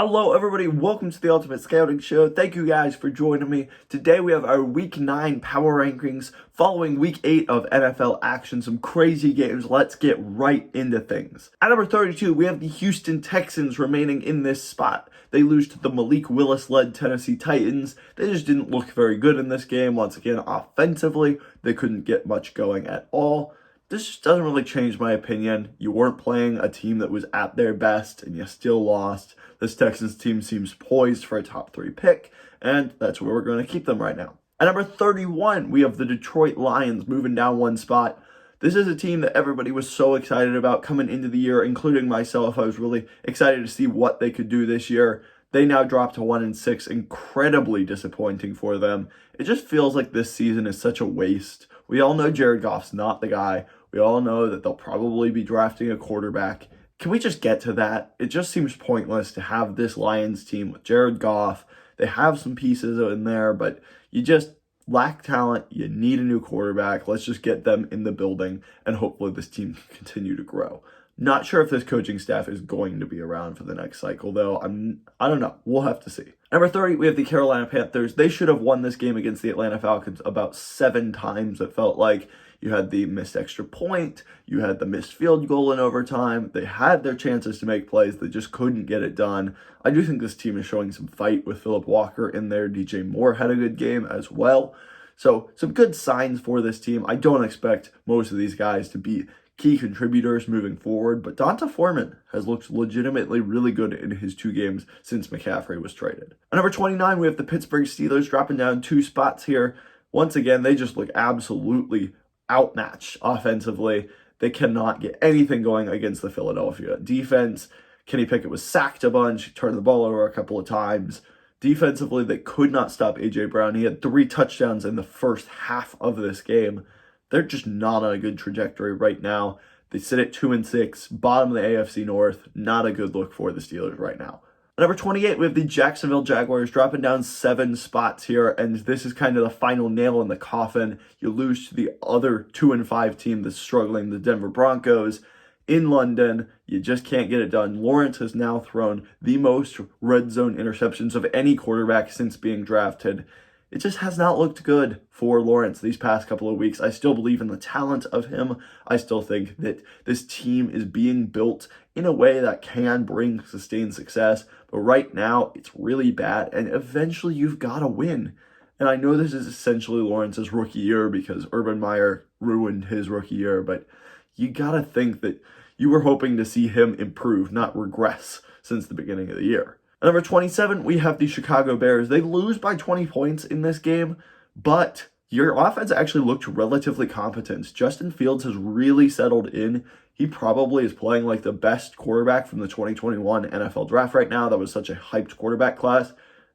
Hello, everybody. Welcome to the Ultimate Scouting Show. Thank you guys for joining me. Today we have our Week 9 power rankings following Week 8 of NFL action. Some crazy games. Let's get right into things. At number 32, we have the Houston Texans remaining in this spot. They lose to the Malik Willis-led Tennessee Titans. They just didn't look very good in this game. Once again, offensively, they couldn't get much going at all. This just doesn't really change my opinion. You weren't playing a team that was at their best, and you still lost. This Texans team seems poised for a top 3 pick, and that's where we're going to keep them right now. At number 31, we have the Detroit Lions moving down one spot. This is a team that everybody was so excited about coming into the year, including myself. I was really excited to see what they could do this year. They now drop to 1-6, incredibly disappointing for them. It just feels like this season is such a waste. We all know Jared Goff's not the guy. We all know that they'll probably be drafting a quarterback. Can we just get to that? It just seems pointless to have this Lions team with Jared Goff. They have some pieces in there, but you just lack talent. You need a new quarterback. Let's just get them in the building, and hopefully this team can continue to grow. Not sure if this coaching staff is going to be around for the next cycle, though. I don't know. We'll have to see. Number 30, we have the Carolina Panthers. They should have won this game against the Atlanta Falcons about 7 times, it felt like. You had the missed extra point. You had the missed field goal in overtime. They had their chances to make plays. They just couldn't get it done. I do think this team is showing some fight with Philip Walker in there. DJ Moore had a good game as well. So some good signs for this team. I don't expect most of these guys to be key contributors moving forward, but D'Onta Foreman has looked legitimately really good in his 2 games since McCaffrey was traded. At number 29, we have the Pittsburgh Steelers dropping down 2 spots here. Once again, they just look absolutely outmatched offensively. They cannot get anything going against the Philadelphia defense. Kenny Pickett was sacked a bunch. He turned the ball over a couple of times. Defensively, they could not stop A.J. Brown. He had 3 touchdowns in the first half of this game. They're just not on a good trajectory right now. They sit at 2-6, bottom of the AFC North. Not a good look for the Steelers right now. At number 28, we have the Jacksonville Jaguars dropping down 7 spots here, and this is kind of the final nail in the coffin. You lose to the other 2-5 team that's struggling, the Denver Broncos, in London. You just can't get it done. Lawrence has now thrown the most red zone interceptions of any quarterback since being drafted. It just has not looked good for Lawrence these past couple of weeks. I still believe in the talent of him. I still think that this team is being built in a way that can bring sustained success. But right now, it's really bad, and eventually you've got to win. And I know this is essentially Lawrence's rookie year because Urban Meyer ruined his rookie year, but you got to think that you were hoping to see him improve, not regress, since the beginning of the year. At number 27, we have the Chicago Bears. They lose by 20 points in this game, but your offense actually looked relatively competent. Justin Fields has really settled in. He probably is playing like the best quarterback from the 2021 NFL draft right now. That was such a hyped quarterback class.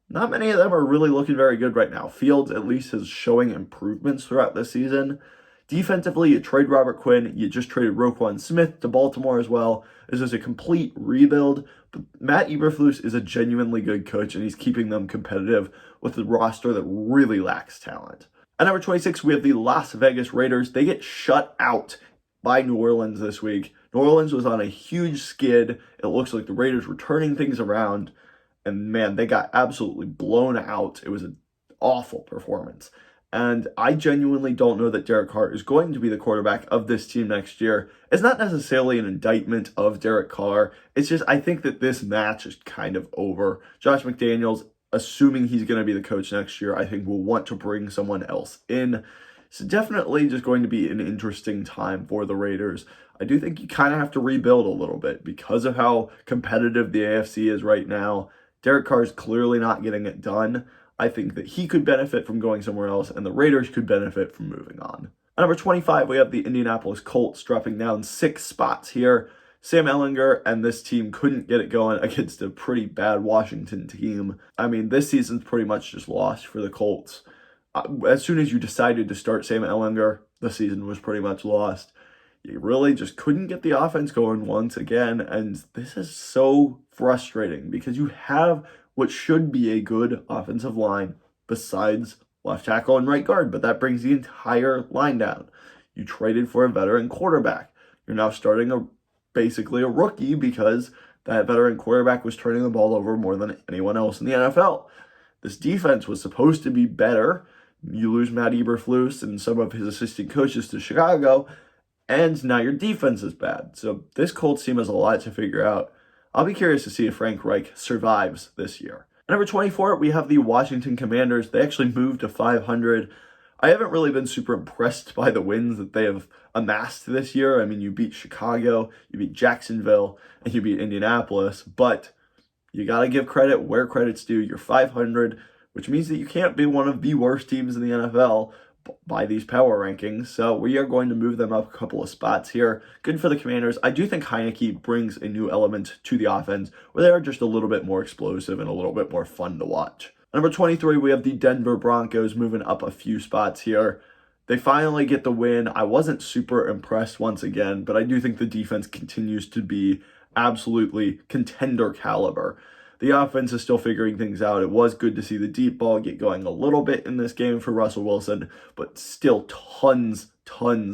Not many of them are really looking very good right now. Fields at least is showing improvements throughout this season. Defensively, you trade Robert Quinn. You just traded Roquan Smith to Baltimore as well. This is a complete rebuild. But Matt Eberflus is a genuinely good coach, and he's keeping them competitive with a roster that really lacks talent. At number 26, we have the Las Vegas Raiders. They get shut out by New Orleans this week. New Orleans was on a huge skid. It looks like the Raiders were turning things around. And man, they got absolutely blown out. It was an awful performance. And I genuinely don't know that Derek Carr is going to be the quarterback of this team next year. It's not necessarily an indictment of Derek Carr. It's just I think that this match is kind of over. Josh McDaniels, assuming he's going to be the coach next year, I think will want to bring someone else in. It's definitely just going to be an interesting time for the Raiders. I do think you kind of have to rebuild a little bit because of how competitive the AFC is right now. Derek Carr is clearly not getting it done. I think that he could benefit from going somewhere else, and the Raiders could benefit from moving on. At number 25, we have the Indianapolis Colts dropping down 6 spots here. Sam Ehlinger and this team couldn't get it going against a pretty bad Washington team. I mean, this season's pretty much just lost for the Colts. As soon as you decided to start Sam Ehlinger, the season was pretty much lost. You really just couldn't get the offense going once again, and this is so frustrating because you have what should be a good offensive line besides left tackle and right guard, but that brings the entire line down. You traded for a veteran quarterback. You're now starting basically a rookie because That veteran quarterback was turning the ball over more than anyone else in the NFL. This defense was supposed to be better. You lose Matt Eberflus and some of his assistant coaches to Chicago, and now your defense is bad. So this Colts team has a lot to figure out. I'll be curious to see if Frank Reich survives this year. At number 24, we have the Washington Commanders. They actually moved to 500. I haven't really been super impressed by the wins that they have amassed this year. I mean, you beat Chicago, you beat Jacksonville, and you beat Indianapolis, but you got to give credit where credit's due. You're 500, which means that you can't be one of the worst teams in the NFL by these power rankings. So we are going to move them up a couple of spots here. Good for the Commanders. I do think Heineke brings a new element to the offense where they are just a little bit more explosive and a little bit more fun to watch. Number 23, we have the Denver Broncos moving up a few spots here. They finally get the win. I wasn't super impressed once again, but I do think the defense continues to be absolutely contender caliber. The offense is still figuring things out. It was good to see the deep ball get going a little bit in this game for Russell Wilson, but still tons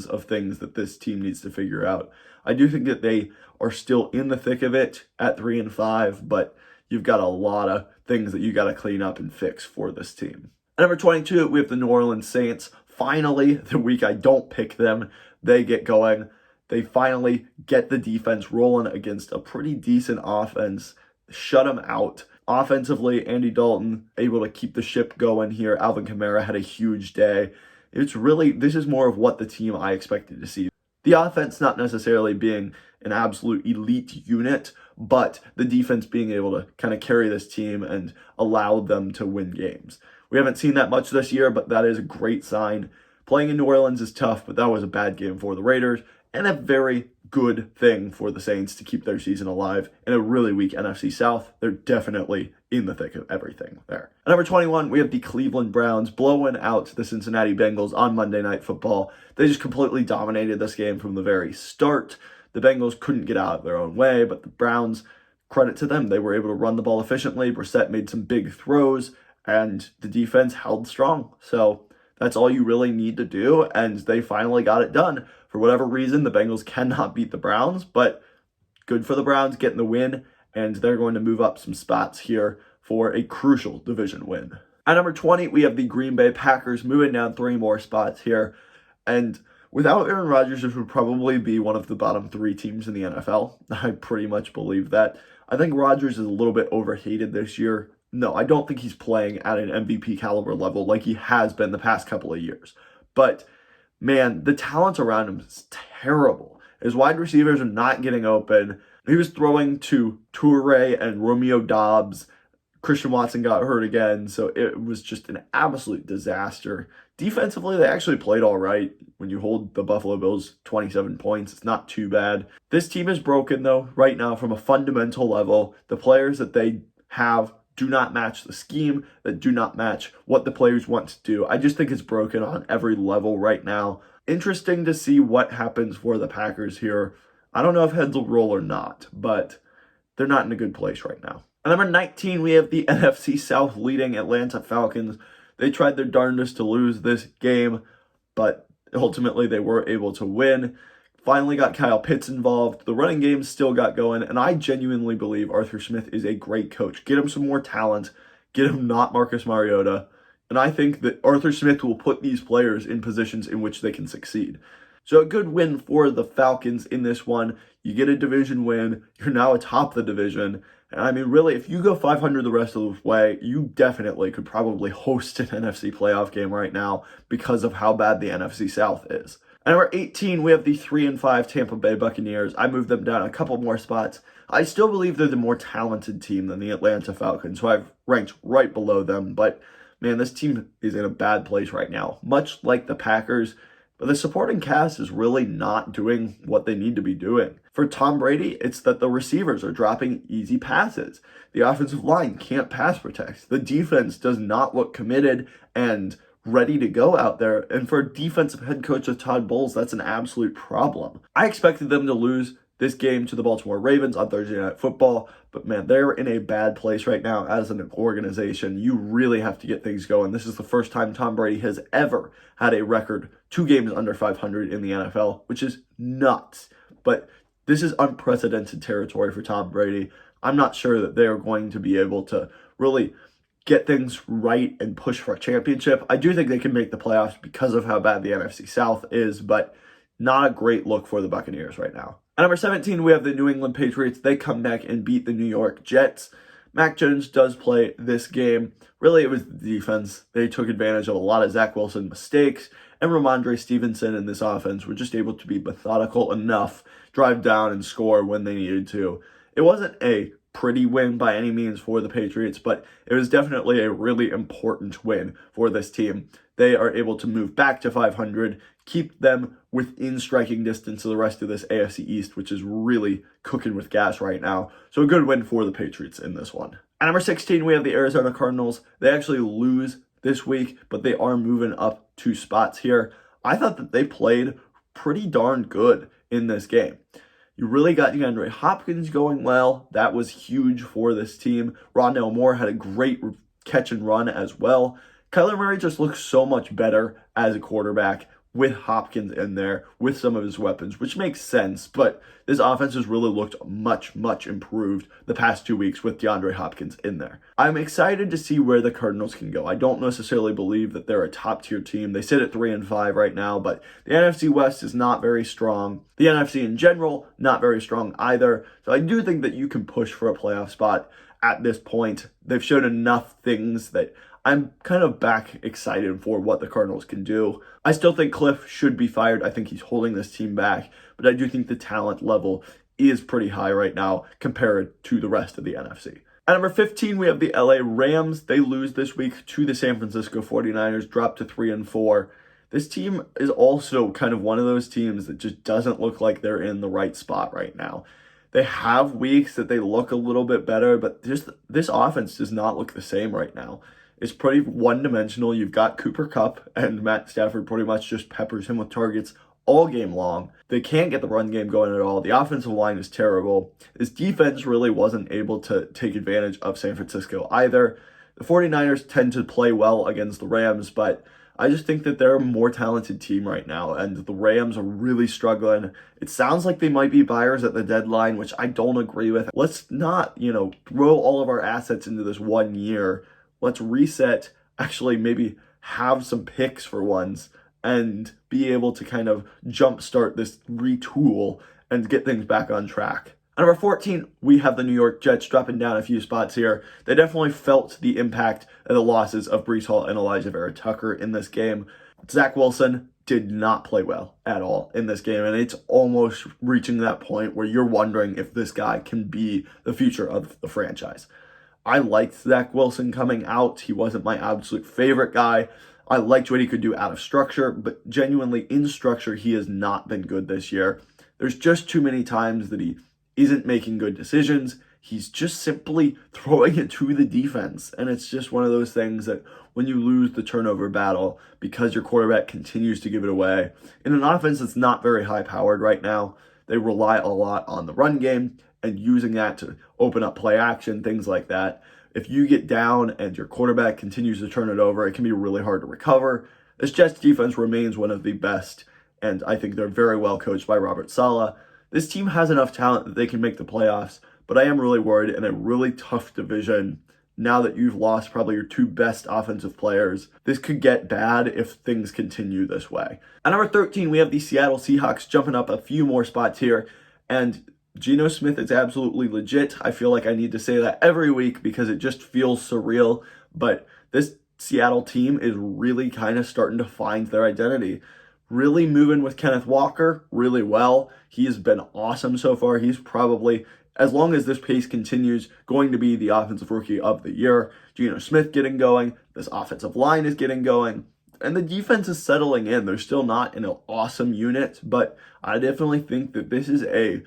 of things that this team needs to figure out. I do think that they are still in the thick of it at 3-5, but you've got a lot of things that you got to clean up and fix for this team. At number 22, we have the New Orleans Saints. Finally, the week I don't pick them, they get going. They finally get the defense rolling against a pretty decent offense. Shut them out. Offensively, Andy Dalton able to keep the ship going here. Alvin Kamara had a huge day. This is more of what the team I expected to see. The offense not necessarily being an absolute elite unit, but the defense being able to kind of carry this team and allow them to win games. We haven't seen that much this year, but that is a great sign. Playing in New Orleans is tough, but that was a bad game for the Raiders and a very good thing for the Saints to keep their season alive in a really weak NFC South. They're definitely in the thick of everything there. At number 21, we have the Cleveland Browns blowing out the Cincinnati Bengals on Monday Night Football. They just completely dominated this game from the very start. The Bengals couldn't get out of their own way, but the Browns, credit to them, they were able to run the ball efficiently. Brissett made some big throws, and the defense held strong. So that's all you really need to do, and they finally got it done. For whatever reason, the Bengals cannot beat the Browns, but good for the Browns getting the win, and they're going to move up some spots here for a crucial division win. At number 20, we have the Green Bay Packers moving down 3 more spots here, and without Aaron Rodgers, this would probably be one of the bottom 3 teams in the NFL. I pretty much believe that. I think Rodgers is a little bit overhated this year. No, I don't think he's playing at an MVP caliber level like he has been the past couple of years. But man, the talent around him is terrible. His wide receivers are not getting open. He was throwing to Toure and Romeo Doubs. Christian Watson got hurt again, so it was just an absolute disaster. Defensively, they actually played all right. When you hold the Buffalo Bills 27 points, it's not too bad. This team is broken, though, right now from a fundamental level. The players that they have do not match the scheme, that do not match what the players want to do. I just think it's broken on every level right now. Interesting to see what happens for the Packers here. I don't know if heads will roll or not, but they're not in a good place right now. At number 19, we have the NFC South leading Atlanta Falcons. They tried their darndest to lose this game, but ultimately they were able to win. Finally got Kyle Pitts involved. The running game still got going, and I genuinely believe Arthur Smith is a great coach. Get him some more talent. Get him not Marcus Mariota. And I think that Arthur Smith will put these players in positions in which they can succeed. So a good win for the Falcons in this one. You get a division win. You're now atop the division. And I mean, really, if you go 500 the rest of the way, you definitely could probably host an NFC playoff game right now because of how bad the NFC South is. At number 18, we have the 3-5 Tampa Bay Buccaneers. I moved them down a couple more spots. I still believe they're the more talented team than the Atlanta Falcons, who I've ranked right below them. But, man, this team is in a bad place right now, much like the Packers. But the supporting cast is really not doing what they need to be doing. For Tom Brady, it's that the receivers are dropping easy passes. The offensive line can't pass protect. The defense does not look committed and ready to go out there. And for defensive head coach of Todd Bowles, that's an absolute problem. I expected them to lose this game to the Baltimore Ravens on Thursday Night Football, but man, they're in a bad place right now as an organization. You really have to get things going. This is the first time Tom Brady has ever had a record 2 games under 500 in the NFL, which is nuts. But This is unprecedented territory for Tom Brady. I'm not sure that they're going to be able to really get things right and push for a championship. I do think they can make the playoffs because of how bad the NFC South is, but not a great look for the Buccaneers right now. At number 17, we have the New England Patriots. They come back and beat the New York Jets. Mac Jones does play this game. Really, it was the defense. They took advantage of a lot of Zach Wilson mistakes, and Ramondre Stevenson in this offense were just able to be methodical enough, drive down and score when they needed to. It wasn't a pretty win by any means for the Patriots, but it was definitely a really important win for this team. They are able to move back to 500, keep them within striking distance of the rest of this AFC East, which is really cooking with gas right now. So a good win for the Patriots in this one. At number 16, we have the Arizona Cardinals. They actually lose this week, but they are moving up 2 spots here. I thought that they played pretty darn good in this game. You really got DeAndre Hopkins going well. That was huge for this team. Rondale Moore had a great catch and run as well. Kyler Murray just looks so much better as a quarterback with Hopkins in there, with some of his weapons, which makes sense. But this offense has really looked much, much improved the past 2 weeks with DeAndre Hopkins in there. I'm excited to see where the Cardinals can go. I don't necessarily believe that they're a top-tier team. They sit at 3-5 right now, but the NFC West is not very strong. The NFC in general, not very strong either. So I do think that you can push for a playoff spot at this point. They've shown enough things that I'm kind of back excited for what the Cardinals can do. I still think Cliff should be fired. I think he's holding this team back, but I do think the talent level is pretty high right now compared to the rest of the NFC. At number 15, we have the LA Rams. They lose this week to the San Francisco 49ers, drop to 3-4. This team is also kind of one of those teams that just doesn't look like they're in the right spot right now. They have weeks that they look a little bit better, but just this offense does not look the same right now. It's pretty one-dimensional. You've got Cooper Kupp, and Matt Stafford pretty much just peppers him with targets all game long. They can't get the run game going at all. The offensive line is terrible. This defense really wasn't able to take advantage of San Francisco either. The 49ers tend to play well against the Rams, but I just think that they're a more talented team right now, and the Rams are really struggling. It sounds like they might be buyers at the deadline, which I don't agree with. Let's not, throw all of our assets into this 1 year. Let's reset, actually maybe have some picks for once and be able to kind of jumpstart this retool and get things back on track. At number 14, we have the New York Jets dropping down a few spots here. They definitely felt the impact of the losses of Breece Hall and Elijah Vera Tucker in this game. Zach Wilson did not play well at all in this game, and it's almost reaching that point where you're wondering if this guy can be the future of the franchise. I liked Zach Wilson coming out. He wasn't my absolute favorite guy. I liked what he could do out of structure, but genuinely in structure, he has not been good this year. There's just too many times that he isn't making good decisions. He's just simply throwing it to the defense. And it's just one of those things that when you lose the turnover battle because your quarterback continues to give it away, in an offense that's not very high-powered right now, they rely a lot on the run game and using that to open up play action, things like that. If you get down and your quarterback continues to turn it over, it can be really hard to recover. This Jets defense remains one of the best, and I think they're very well coached by Robert Saleh. This team has enough talent that they can make the playoffs, but I am really worried in a really tough division. Now that you've lost probably your 2 best offensive players, this could get bad if things continue this way. At number 13, we have the Seattle Seahawks jumping up a few more spots here, and Geno Smith is absolutely legit. I feel like I need to say that every week because it just feels surreal. But this Seattle team is really kind of starting to find their identity. Really moving with Kenneth Walker really well. He's been awesome so far. He's probably, as long as this pace continues, going to be the offensive rookie of the year. Geno Smith getting going. This offensive line is getting going. And the defense is settling in. They're still not in an awesome unit, but I definitely think that this is a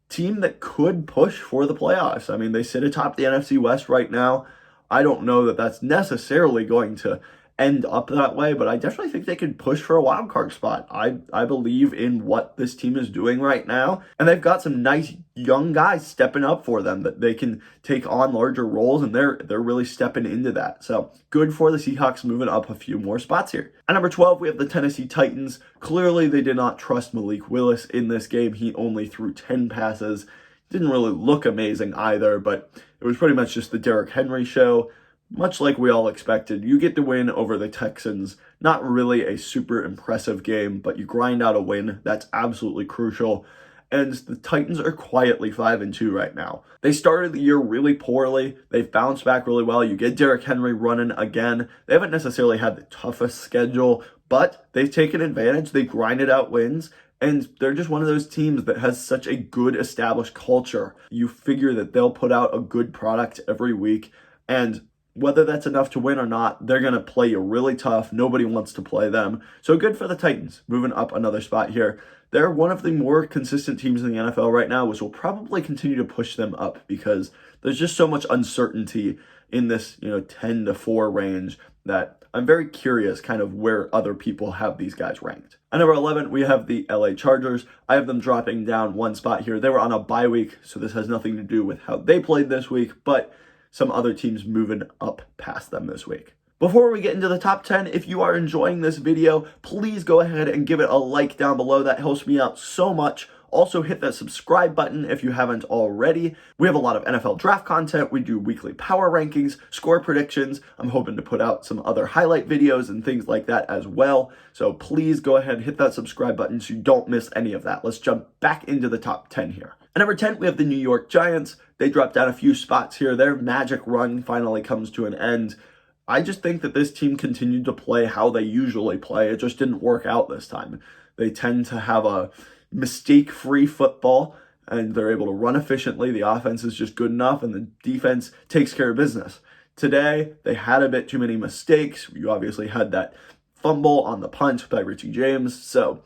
team that could push for the playoffs. I mean, they sit atop the NFC West right now. I don't know that that's necessarily going to end up that way, but I definitely think they could push for a wild card spot. I believe in what this team is doing right now, and they've got some nice young guys stepping up for them that they can take on larger roles, and they're really stepping into that. So good for the Seahawks moving up a few more spots here. At number 12, we have the Tennessee Titans. Clearly, they did not trust Malik Willis in this game. He only threw 10 passes. Didn't really look amazing either, but it was pretty much just the Derrick Henry show. Much like we all expected, you get the win over the Texans. Not really a super impressive game, but you grind out a win. That's absolutely crucial. And the Titans are quietly 5-2 right now. They started the year really poorly. They've bounced back really well. You get Derrick Henry running again. They haven't necessarily had the toughest schedule, but they've taken advantage. They grinded out wins. And they're just one of those teams that has such a good established culture. You figure that they'll put out a good product every week. And whether that's enough to win or not, they're going to play you really tough. Nobody wants to play them. So good for the Titans, moving up another spot here. They're one of the more consistent teams in the NFL right now, which will probably continue to push them up because there's just so much uncertainty in this 10-4 range that I'm very curious kind of where other people have these guys ranked. At number 11, we have the LA Chargers. I have them dropping down one spot here. They were on a bye week, so this has nothing to do with how they played this week, but some other teams moving up past them this week. Before we get into the top 10, if you are enjoying this video, please go ahead and give it a like down below. That helps me out so much. Also, hit that subscribe button if you haven't already. We have a lot of NFL draft content. We do weekly power rankings, score predictions. I'm hoping to put out some other highlight videos and things like that as well. So please go ahead and hit that subscribe button so you don't miss any of that. Let's jump back into the top 10 here. At number 10, we have the New York Giants. They dropped down a few spots here. Their magic run finally comes to an end. I just think that this team continued to play how they usually play. It just didn't work out this time. They tend to have a mistake-free football, and they're able to run efficiently. The offense is just good enough, and the defense takes care of business. Today, they had a bit too many mistakes. You obviously had that fumble on the punt by Richie James, so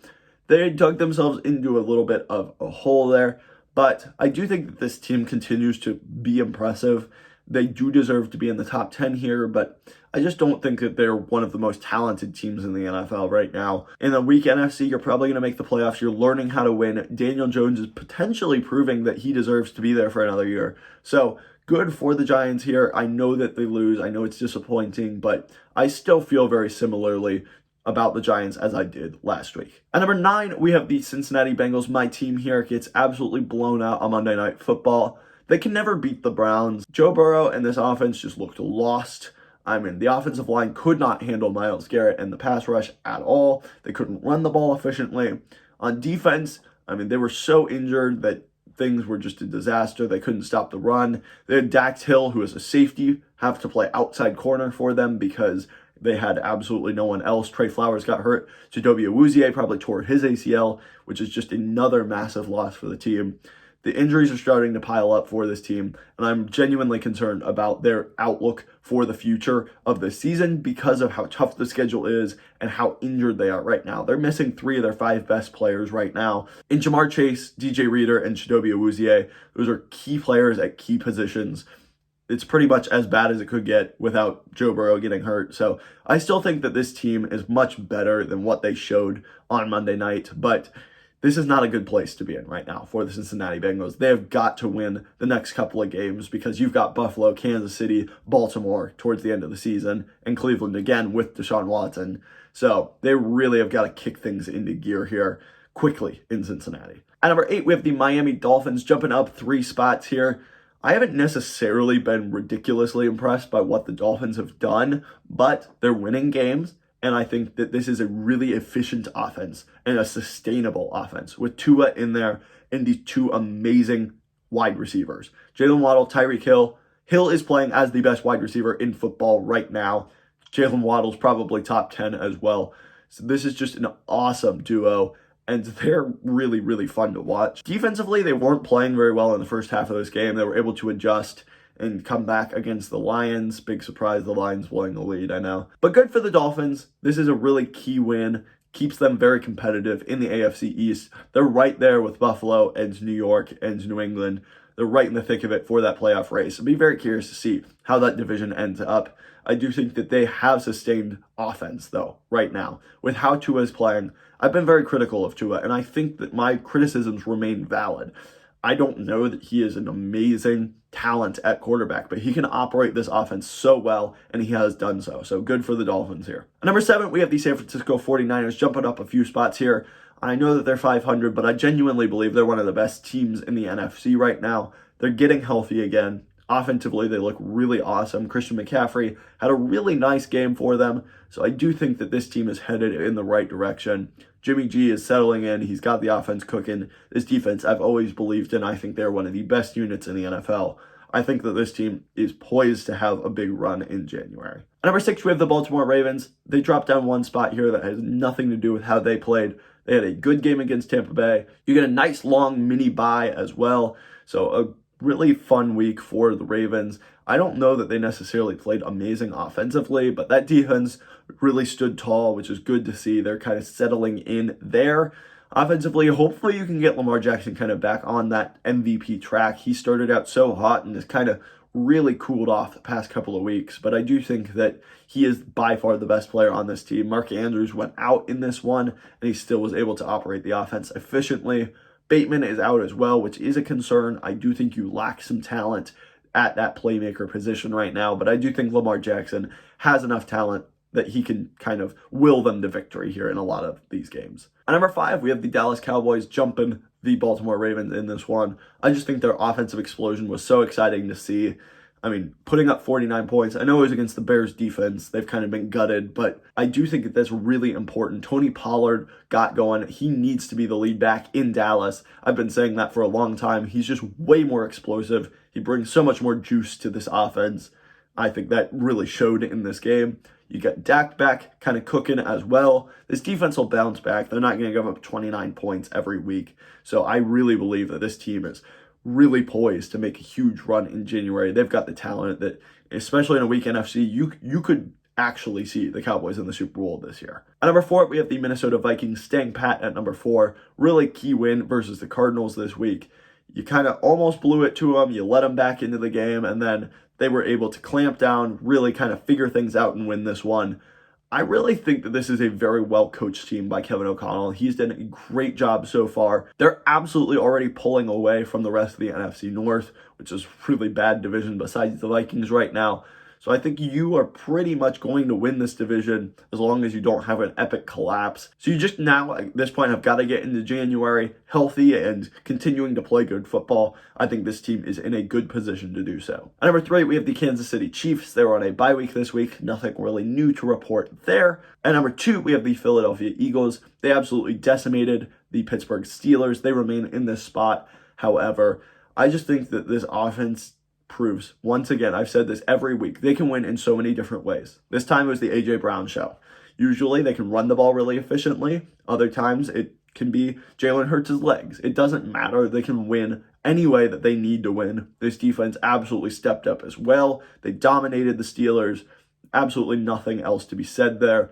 they dug themselves into a little bit of a hole there. But I do think that this team continues to be impressive. They do deserve to be in the top 10 here, but I just don't think that they're one of the most talented teams in the NFL right now. In the weak NFC, you're probably going to make the playoffs. You're learning how to win. Daniel Jones is potentially proving that he deserves to be there for another year. So good for the Giants here. I know that they lose. I know it's disappointing, but I still feel very similarly about the Giants as I did last week. At number 9, we have the Cincinnati Bengals. My team here gets absolutely blown out on Monday Night Football. They can never beat the Browns. Joe Burrow and this offense just looked lost. I mean, the offensive line could not handle Myles Garrett and the pass rush at all. They couldn't run the ball efficiently. On defense, I mean, they were so injured that things were just a disaster. They couldn't stop the run. They had Dax Hill, who is a safety, have to play outside corner for them because they had absolutely no one else. Trey Flowers got hurt. Chidobe Awuzie probably tore his ACL, which is just another massive loss for the team. The injuries are starting to pile up for this team, and I'm genuinely concerned about their outlook for the future of the season because of how tough the schedule is and how injured they are right now. They're missing 3 of their 5 best players right now in Ja'Marr Chase, DJ Reader, and Chidobe Awuzie. Those are key players at key positions. It's pretty much as bad as it could get without Joe Burrow getting hurt. So I still think that this team is much better than what they showed on Monday night, but this is not a good place to be in right now for the Cincinnati Bengals. They have got to win the next couple of games because you've got Buffalo, Kansas City, Baltimore towards the end of the season, and Cleveland again with Deshaun Watson. So they really have got to kick things into gear here quickly in Cincinnati. At number 8, we have the Miami Dolphins jumping up 3 spots here. I haven't necessarily been ridiculously impressed by what the Dolphins have done, but they're winning games. And I think that this is a really efficient offense and a sustainable offense with Tua in there and these 2 amazing wide receivers. Jalen Waddle, Tyreek Hill. Hill is playing as the best wide receiver in football right now. Jalen Waddle's probably top 10 as well. So this is just an awesome duo, and they're really, really fun to watch. Defensively, they weren't playing very well in the first half of this game. They were able to adjust and come back against the Lions. Big surprise, the Lions blowing the lead, I know. But good for the Dolphins. This is a really key win. Keeps them very competitive in the AFC East. They're right there with Buffalo and New York and New England. they're right in the thick of it for that playoff race. I'd be very curious to see how that division ends up. I do think that they have sustained offense, though, right now. With how Tua is playing, I've been very critical of Tua, and I think that my criticisms remain valid. I don't know that he is an amazing talent at quarterback, but he can operate this offense so well, and he has done so. So good for the Dolphins here. At number 7, we have the San Francisco 49ers jumping up a few spots here. I know that they're 500, but I genuinely believe they're one of the best teams in the NFC right now. They're getting healthy again. Offensively, they look really awesome. Christian McCaffrey had a really nice game for them. So I do think that this team is headed in the right direction. Jimmy G is settling in. He's got the offense cooking. This defense, I've always believed in. I think they're one of the best units in the NFL. I think that this team is poised to have a big run in January. At number 6, we have the Baltimore Ravens. They dropped down one spot here that has nothing to do with how they played. They had a good game against Tampa Bay. You get a nice long mini bye as well. So a really fun week for the Ravens. I don't know that they necessarily played amazing offensively, but that defense really stood tall, which is good to see. They're kind of settling in there. Offensively, hopefully you can get Lamar Jackson kind of back on that MVP track. He started out so hot and has kind of really cooled off the past couple of weeks, but I do think that he is by far the best player on this team. Mark Andrews went out in this one, and he still was able to operate the offense efficiently. Bateman is out as well, which is a concern. I do think you lack some talent at that playmaker position right now, but I do think Lamar Jackson has enough talent that he can kind of will them to victory here in a lot of these games. At number 5, we have the Dallas Cowboys jumping the Baltimore Ravens in this one. I just think their offensive explosion was so exciting to see. I mean, putting up 49 points, I know it was against the Bears defense. They've kind of been gutted, but I do think that that's really important. Tony Pollard got going. He needs to be the lead back in Dallas. I've been saying that for a long time. He's just way more explosive. He brings so much more juice to this offense. I think that really showed in this game. You got Dak back kind of cooking as well. This defense will bounce back. They're not going to give up 29 points every week. So I really believe that this team is really poised to make a huge run in January. They've got the talent that, especially in a weak NFC, you could actually see the Cowboys in the Super Bowl this year. At number 4, we have the Minnesota Vikings staying pat at number 4. Really key win versus the Cardinals this week. You kind of almost blew it to them. You let them back into the game, and then they were able to clamp down, really kind of figure things out and win this one. I really think that this is a very well-coached team by Kevin O'Connell. He's done a great job so far. They're absolutely already pulling away from the rest of the NFC North, which is a really bad division besides the Vikings right now. So I think you are pretty much going to win this division as long as you don't have an epic collapse. So you just now, at this point, have got to get into January healthy and continuing to play good football. I think this team is in a good position to do so. At number 3, we have the Kansas City Chiefs. They were on a bye week this week. Nothing really new to report there. At number 2, we have the Philadelphia Eagles. They absolutely decimated the Pittsburgh Steelers. They remain in this spot. However, I just think that this offense proves, once again, I've said this every week, they can win in so many different ways. This time it was the A.J. Brown show. Usually they can run the ball really efficiently. Other times it can be Jalen Hurts' legs. It doesn't matter. They can win any way that they need to win. This defense absolutely stepped up as well. They dominated the Steelers. Absolutely nothing else to be said there.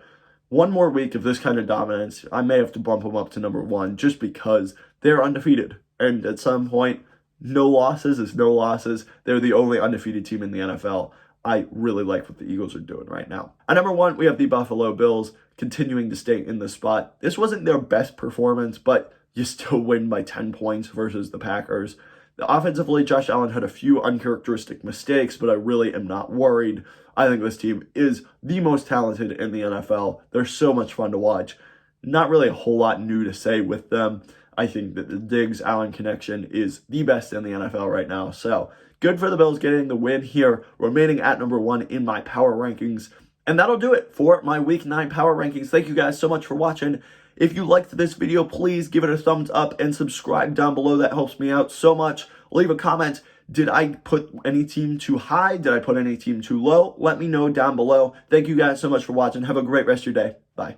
One more week of this kind of dominance, I may have to bump them up to number 1 just because they're undefeated. And at some point, no losses is no losses. They're the only undefeated team in the NFL. I really like what the Eagles are doing right now. At number 1, we have the Buffalo Bills continuing to stay in the spot. This wasn't their best performance, but you still win by 10 points versus the Packers. Offensively, Josh Allen had a few uncharacteristic mistakes, but I really am not worried. I think this team is the most talented in the NFL. They're so much fun to watch. Not really a whole lot new to say with them. I think that the Diggs-Allen connection is the best in the NFL right now. So good for the Bills getting the win here, remaining at number 1 in my power rankings. And that'll do it for my Week 9 power rankings. Thank you guys so much for watching. If you liked this video, please give it a thumbs up and subscribe down below. That helps me out so much. Leave a comment. Did I put any team too high? Did I put any team too low? Let me know down below. Thank you guys so much for watching. Have a great rest of your day. Bye.